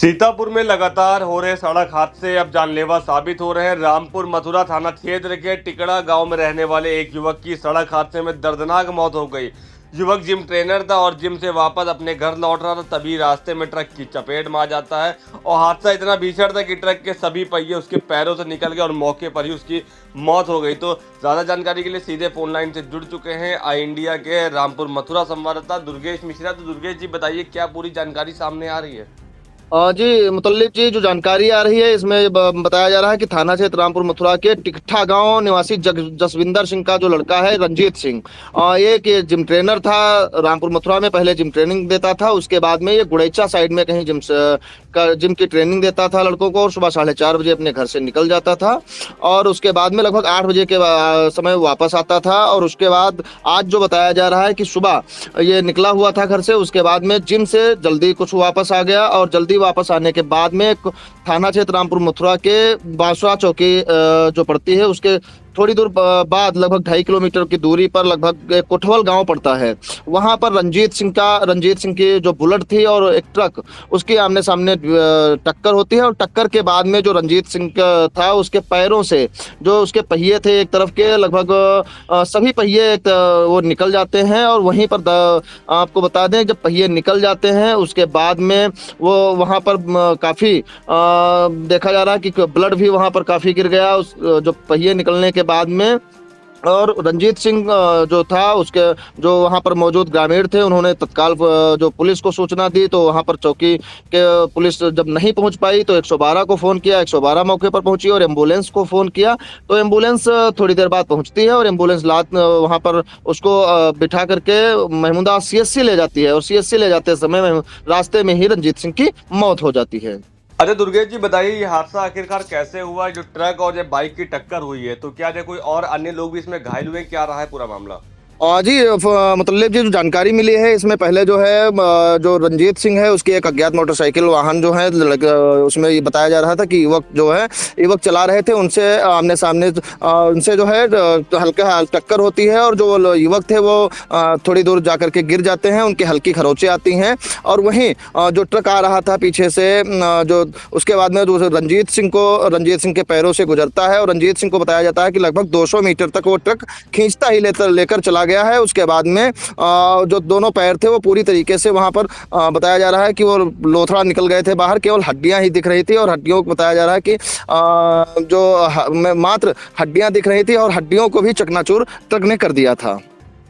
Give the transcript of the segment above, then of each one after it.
सीतापुर में लगातार हो रहे सड़क हादसे अब जानलेवा साबित हो रहे हैं। रामपुर मथुरा थाना क्षेत्र के टिकड़ा गांव में रहने वाले एक युवक की सड़क हादसे में दर्दनाक मौत हो गई। युवक जिम ट्रेनर था और जिम से वापस अपने घर लौट रहा था, तभी रास्ते में ट्रक की चपेट में आ जाता है और हादसा इतना भीषण था कि ट्रक के सभी पहिए उसके पैरों से निकल गए और मौके पर ही उसकी मौत हो गई। तो ज्यादा जानकारी के लिए सीधे फोन लाइन से जुड़ चुके हैं आई इंडिया के रामपुर मथुरा संवाददाता दुर्गेश मिश्रा। तो दुर्गेश जी बताइए, क्या पूरी जानकारी सामने आ रही है? जी, मुतल्लिब जी, जो जानकारी आ रही है इसमें बताया जा रहा है कि थाना क्षेत्र रामपुर मथुरा के टिकठा गांव निवासी जसविंदर सिंह का जो लड़का है रंजीत सिंह, एक ये जिम ट्रेनर था। रामपुर मथुरा में पहले जिम ट्रेनिंग देता था, उसके बाद में ये गुड़ैचा साइड में कहीं जिम की ट्रेनिंग देता था लड़कों को, और सुबह 4:30 बजे अपने घर से निकल जाता था और उसके बाद में लगभग 8 बजे के समय वापस आता था। और उसके बाद आज जो बताया जा रहा है कि सुबह ये निकला हुआ था घर से, उसके बाद में जिम से जल्दी कुछ वापस आ गया और जल्दी वापस आने के बाद में थाना क्षेत्र रामपुर मथुरा के बांसुरा चौकी जो पड़ती है उसके थोड़ी दूर बाद लगभग 2.5 किलोमीटर की दूरी पर लगभग कोठवल गांव पड़ता है। वहां पर रंजीत सिंह की जो बुलेट थी और एक ट्रक, उसकी आमने सामने टक्कर होती है और टक्कर के बाद में जो रंजीत सिंह था उसके पैरों से जो उसके पहिए थे एक तरफ के लगभग सभी पहिए वो निकल जाते हैं। और वहीं पर आपको बता दें, जब पहिए निकल जाते हैं उसके बाद में वो वहां पर काफी देखा जा रहा है कि ब्लड भी वहां पर काफी गिर गया उस जो पहिए निकलने के बाद में। और रंजीत सिंह जो था उसके जो वहां पर मौजूद ग्रामीण थे, उन्होंने तत्काल जो पुलिस को सूचना दी, तो वहां पर चौकी के पुलिस जब नहीं पहुंच पाई तो 112 को फोन किया। 112 मौके पर पहुंची और एम्बुलेंस को फोन किया, तो एम्बुलेंस थोड़ी देर बाद पहुंचती है और एम्बुलेंस वहां पर उसको बिठा करके महमूदा CSC ले जाती है और CSC ले जाते समय रास्ते में ही रंजीत सिंह की मौत हो जाती है। अच्छा दुर्गेश जी बताइए, ये हादसा आखिरकार कैसे हुआ? जो ट्रक और जो बाइक की टक्कर हुई है, तो क्या कोई और अन्य लोग भी इसमें घायल हुए? क्या रहा है पूरा मामला? जी, मतलब जी, जो जानकारी मिली है इसमें पहले जो है जो रंजीत सिंह है उसकी एक अज्ञात मोटरसाइकिल वाहन जो है उसमें ये बताया जा रहा था कि युवक चला रहे थे, उनसे आमने सामने उनसे जो है हल्का टक्कर होती है और जो युवक थे वो थोड़ी दूर जाकर के गिर जाते हैं, उनकी हल्की खरोंचें आती हैं। और वहीं जो ट्रक आ रहा था पीछे से जो उसके बाद में जो रंजीत सिंह के पैरों से गुजरता है और रंजीत सिंह को बताया जाता है कि लगभग 200 मीटर तक वो ट्रक खींचता ही लेकर चला गया है। उसके बाद में जो दोनों पैर थे वो पूरी तरीके से वहां पर बताया जा रहा है कि वो लोथड़ा निकल गए थे बाहर, केवल हड्डियां ही दिख रही थी और हड्डियों को बताया जा रहा है कि मात्र हड्डियां दिख रही थी और हड्डियों को भी चकनाचूर ट्रक ने कर दिया था।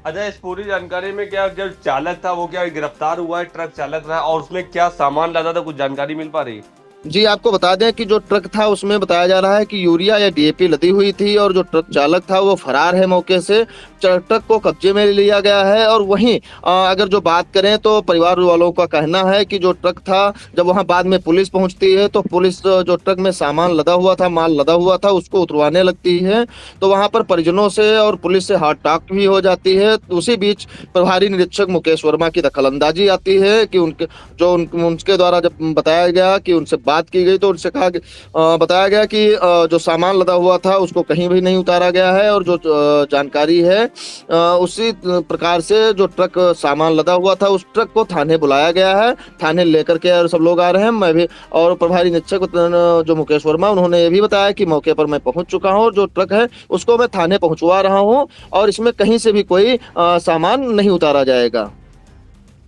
अच्छा, इस पूरी जानकारी में क्या जो चालक था वो क्या गिरफ्तार हुआ है? ट्रक चालक रहा और उसमें क्या सामान लादा था, कुछ जानकारी मिल पा रही? जी, आपको बता दें कि जो ट्रक था उसमें बताया जा रहा है कि यूरिया या DAP लदी हुई थी और जो ट्रक चालक था वो फरार है मौके से। ट्रक को कब्जे में लिया गया है। और वहीं अगर जो बात करें तो परिवार वालों का कहना है कि जो ट्रक था, जब वहां बाद में पुलिस पहुंचती है तो पुलिस जो ट्रक में सामान लदा हुआ था, माल लदा हुआ था, उसको उतरवाने लगती है, तो वहां पर परिजनों से और पुलिस से हाथ टाक भी हो जाती है। तो उसी बीच प्रभारी निरीक्षक मुकेश वर्मा की दखलंदाजी आती है कि उनके द्वारा जब बताया गया कि उनसे बात की गई तो उनसे बताया गया कि जो सामान लदा हुआ था उसको कहीं भी नहीं उतारा गया है और जो जानकारी है उसी प्रकार से जो ट्रक सामान लदा हुआ था उस ट्रक को थाने बुलाया गया है। थाने लेकर के और सब लोग आ रहे हैं, मैं भी और प्रभारी निरीक्षक जो मुकेश वर्मा, उन्होंने ये भी बताया कि मौके पर मैं पहुंच चुका हूं और जो ट्रक है उसको मैं थाने पहुंचवा रहा हूं और इसमें कहीं से भी कोई सामान नहीं उतारा जाएगा।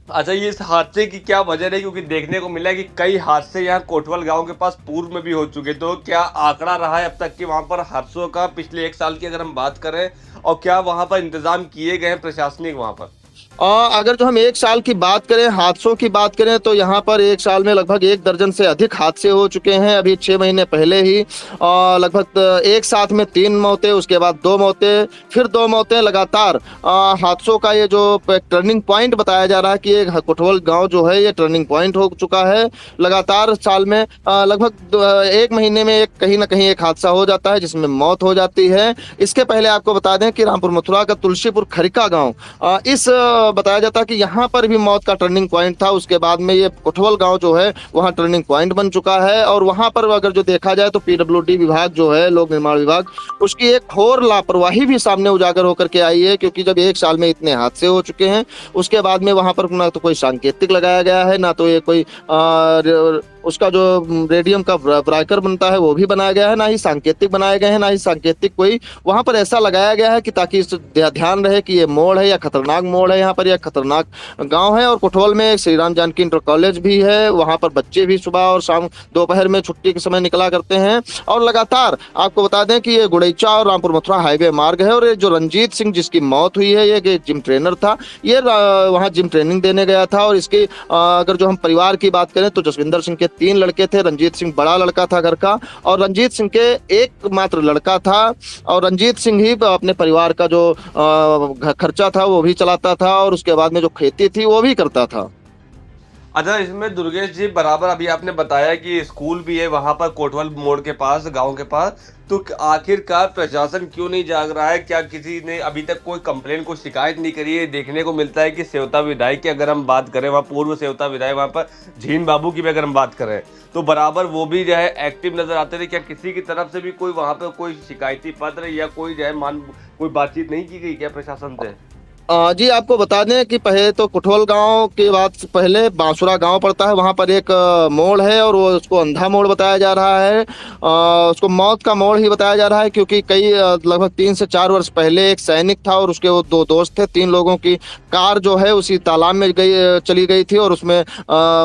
अच्छा, ये इस हादसे की क्या वजह है? क्योंकि देखने को मिला है कि कई हादसे यहाँ कोटवल गांव के पास पूर्व में भी हो चुके, तो क्या आंकड़ा रहा है अब तक कि वहां पर हादसों का पिछले 1 साल की अगर हम बात करें, और क्या वहां पर इंतजाम किए गए हैं प्रशासनिक वहां पर? अगर जो हम 1 साल की बात करें, हादसों की बात करें, तो यहाँ पर 1 साल में लगभग 1 दर्जन से अधिक हादसे हो चुके हैं। अभी 6 महीने पहले ही लगभग एक साथ में 3 मौतें, उसके बाद 2 मौतें, फिर 2 मौतें लगातार। हादसों का ये जो टर्निंग पॉइंट बताया जा रहा है कि एक कोटवल गांव जो है ये टर्निंग पॉइंट हो चुका है। लगातार साल में लगभग 1 महीने में कहीं ना कहीं एक हादसा हो जाता है जिसमें मौत हो जाती है। इसके पहले आपको बता दें कि रामपुर मथुरा का तुलसीपुर खरिका गाँव इस बताया जाता है कि यहाँ पर भी मौत का टर्निंग पॉइंट था। उसके बाद में ये कोठवल गांव जो है वहाँ टर्निंग पॉइंट बन चुका है और वहाँ पर अगर जो देखा जाए तो PWD विभाग जो है, लोक निर्माण विभाग, उसकी एक घोर लापरवाही भी सामने उजागर होकर के आई है। क्योंकि जब 1 साल में इतने हादसे हो चुके हैं, उसके बाद में वहाँ पर ना तो कोई सांकेतिक लगाया गया है, ना तो ये कोई उसका जो रेडियम का ब्रेकर बनता है वो भी बनाया गया है, ना ही सांकेतिक बनाए गए हैं, ना ही सांकेतिक कोई वहां पर ऐसा लगाया गया है कि ताकि ध्यान रहे कि ये मोड़ है या खतरनाक मोड़ है, यहाँ पर यह खतरनाक गांव है। और कोटवाल में एक श्री राम जानकी इंटर कॉलेज भी है, वहां पर बच्चे भी सुबह और शाम दोपहर में छुट्टी के समय निकला करते हैं। और लगातार आपको बता दें कि ये गुड़ैचा और रामपुर मथुरा हाईवे मार्ग है। और ये जो रंजीत सिंह जिसकी मौत हुई है, ये जिम ट्रेनर था, ये वहाँ जिम ट्रेनिंग देने गया था। और इसके अगर जो हम परिवार की बात करें तो जसविंदर सिंह के 3 लड़के थे, रंजीत सिंह बड़ा लड़का था घर का, और रंजीत सिंह के एकमात्र लड़का था। और रंजीत सिंह ही अपने परिवार का जो खर्चा था वो भी चलाता था, और उसके बाद में जो खेती थी वो भी करता था। अच्छा, इसमें दुर्गेश जी बराबर अभी आपने बताया कि स्कूल भी है वहां पर कोटवाल मोड़ के पास, गांव के पास, तो आखिरकार प्रशासन क्यों नहीं जाग रहा है? क्या किसी ने अभी तक कोई कंप्लेन, कोई शिकायत नहीं करी है? देखने को मिलता है कि सेवता विधायक की अगर हम बात करें, वहाँ पूर्व सेवता विधायक वहाँ पर झीन बाबू की भी अगर हम बात करें तो बराबर वो भी जो है एक्टिव नजर आते थे। क्या किसी की तरफ से भी कोई वहाँ पर कोई शिकायती पत्र या कोई जो है कोई बातचीत नहीं की गई क्या प्रशासन से? जी आपको बता दें कि पहले तो कुठोल गांव के बाद पहले बांसुरा गांव पड़ता है, वहां पर एक मोड़ है और वो उसको अंधा मोड़ बताया जा रहा है। उसको मौत का मोड़ ही बताया जा रहा है, क्योंकि कई लगभग 3 से 4 वर्ष पहले एक सैनिक था और उसके वो 2 दोस्त थे। 3 लोगों की कार जो है उसी तालाब में चली गई थी और उसमें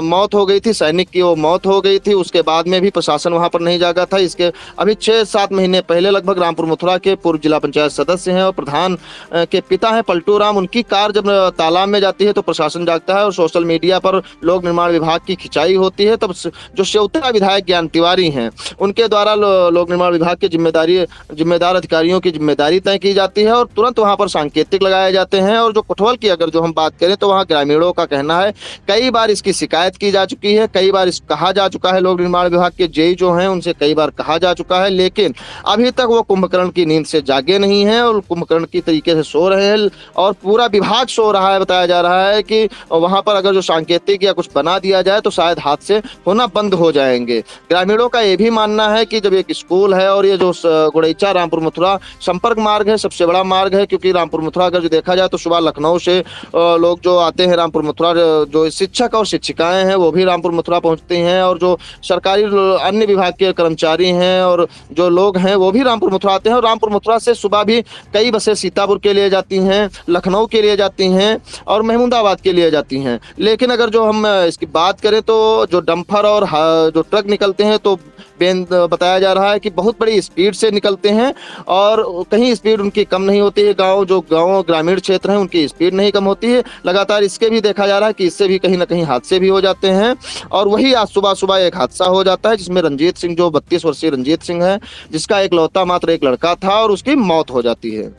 मौत हो गई थी। सैनिक की वो मौत हो गई थी। उसके बाद में भी प्रशासन वहां पर नहीं जागा था। इसके अभी 6-7 महीने पहले लगभग रामपुर मथुरा के पूर्व जिला पंचायत सदस्य हैं और प्रधान के पिता हैं पलटू राम, उनकी कार जब तालाब में जाती है तो प्रशासन जागता है और सोशल मीडिया पर लोक निर्माण विभाग की खिंचाई होती है। तब जो सेवता विधायक ज्ञान तिवारी हैं उनके द्वारा लोक निर्माण विभाग के जिम्मेदार अधिकारियों की जिम्मेदारी तय की जाती है और तुरंत वहां पर सांकेतिक लगाए जाते हैं। और जो कोटवाल की अगर जो हम बात करें तो वहां ग्रामीणों का कहना है कई बार इसकी शिकायत की जा चुकी है, कई बार कहा जा चुका है, लोक निर्माण विभाग के जेई जो हैं उनसे कई बार कहा जा चुका है, लेकिन अभी तक वो कुंभकर्ण की नींद से जागे नहीं हैं और कुंभकर्ण की तरीके से सो रहे हैं और पूरा विभाग सो रहा है। बताया जा रहा है कि वहां पर अगर जो सांकेतिक या कुछ बना दिया जाए तो शायद हादसे होना बंद हो जाएंगे। ग्रामीणों का यह भी मानना है कि जब एक स्कूल है और ये जो गुड़ैचा रामपुर मथुरा संपर्क मार्ग है, सबसे बड़ा मार्ग है, क्योंकि रामपुर मथुरा अगर जो देखा जाए तो सुबह लखनऊ से लोग जो आते हैं रामपुर मथुरा, जो शिक्षक और शिक्षिकाएं हैं वो भी रामपुर मथुरा पहुंचती हैं और जो सरकारी अन्य विभाग के कर्मचारी हैं और जो लोग हैं वो भी रामपुर मथुरा आते हैं। और रामपुर मथुरा से सुबह भी कई बसें सीतापुर के लिए जाती हैं, लखनऊ के लिए जाती हैं और महमूदाबाद के लिए जाती हैं। लेकिन अगर जो हम इसकी बात करें तो जो डंपर और जो ट्रक निकलते हैं तो बताया जा रहा है कि बहुत बड़ी स्पीड से निकलते हैं और कहीं स्पीड उनकी कम नहीं होती है। गांव ग्रामीण क्षेत्र हैं उनकी स्पीड नहीं कम होती है। लगातार इसके भी देखा जा रहा है कि इससे भी कहीं ना कहीं हादसे भी हो जाते हैं। और वही आज सुबह एक हादसा हो जाता है जिसमें रंजीत सिंह, जो 32 वर्षीय रंजीत सिंह है, जिसका इकलौता मात्र एक लड़का था, और उसकी मौत हो जाती है।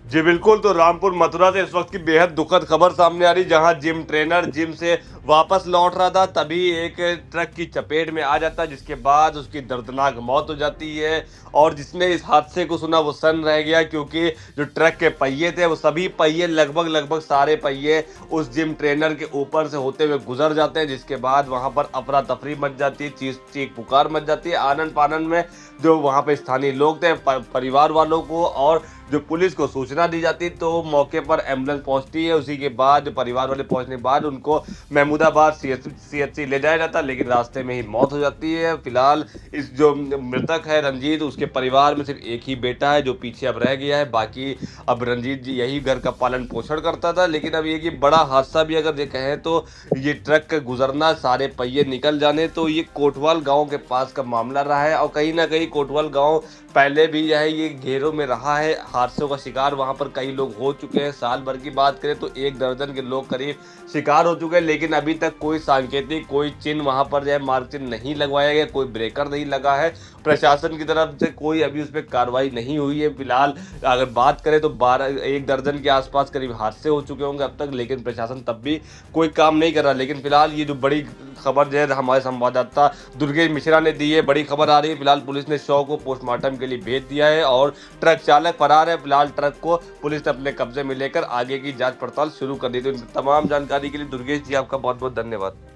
जी बिल्कुल, तो रामपुर मथुरा से इस वक्त की बेहद दुखद खबर सामने आ रही, जहां जिम ट्रेनर जिम से वापस लौट रहा था, तभी एक ट्रक की चपेट में आ जाता है, जिसके बाद उसकी दर्दनाक मौत हो जाती है। और जिसने इस हादसे को सुना वो सन्न रह गया, क्योंकि जो ट्रक के पहिए थे वो सभी पहिए लगभग सारे पहिए उस जिम ट्रेनर के ऊपर से होते हुए गुजर जाते हैं, जिसके बाद वहां पर अफरा तफरी मच जाती है, चीख पुकार मच जाती है। आनंद फानन में जो वहां पे स्थानीय लोग थे, परिवार वालों को और जो पुलिस को सूचना दी जाती, तो मौके पर एम्बुलेंस पहुंचती है। उसी के बाद परिवार वाले पहुंचने के बाद उनको महमूदाबाद सीएचसी ले जाया जाता, लेकिन रास्ते में ही मौत हो जाती है। फिलहाल इस जो मृतक है रंजीत, उसके परिवार में सिर्फ एक ही बेटा है जो पीछे अब रह गया है। बाकी अब रंजीत जी यही घर का पालन पोषण करता था। लेकिन अब ये बड़ा हादसा भी अगर ये कहें तो ये ट्रक का गुजरना, सारे पहिए निकल जाने, तो ये कोटवाल गाँव के पास का मामला रहा है। और कहीं ना कहीं कोटवाल गाँव पहले भी जो है ये घेरों में रहा है, हादसों का शिकार वहां पर कई लोग हो चुके हैं। साल भर की बात करें तो 1 दर्जन के लोग करीब शिकार हो चुके हैं, लेकिन अभी तक कोई सांकेतिक, कोई चिन्ह वहां पर जो है मार्ग चिन्ह नहीं लगवाया गया, कोई ब्रेकर नहीं लगा है। प्रशासन की तरफ से कोई अभी उस पर कार्रवाई नहीं हुई है। फिलहाल अगर बात करें तो 1 दर्जन के आसपास करीब हादसे हो चुके होंगे अब तक, लेकिन प्रशासन तब भी कोई काम नहीं कर रहा। लेकिन फिलहाल ये जो बड़ी खबर जो है हमारे संवाददाता दुर्गेश मिश्रा ने दी है, बड़ी खबर आ रही है। फिलहाल पुलिस ने शव को पोस्टमार्टम के लिए भेज दिया है और ट्रक चालक फरार है। फिलहाल ट्रक को पुलिस ने अपने कब्जे में लेकर आगे की जांच पड़ताल शुरू कर दी। तो इन तमाम जानकारी के लिए दुर्गेश जी आपका बहुत बहुत धन्यवाद।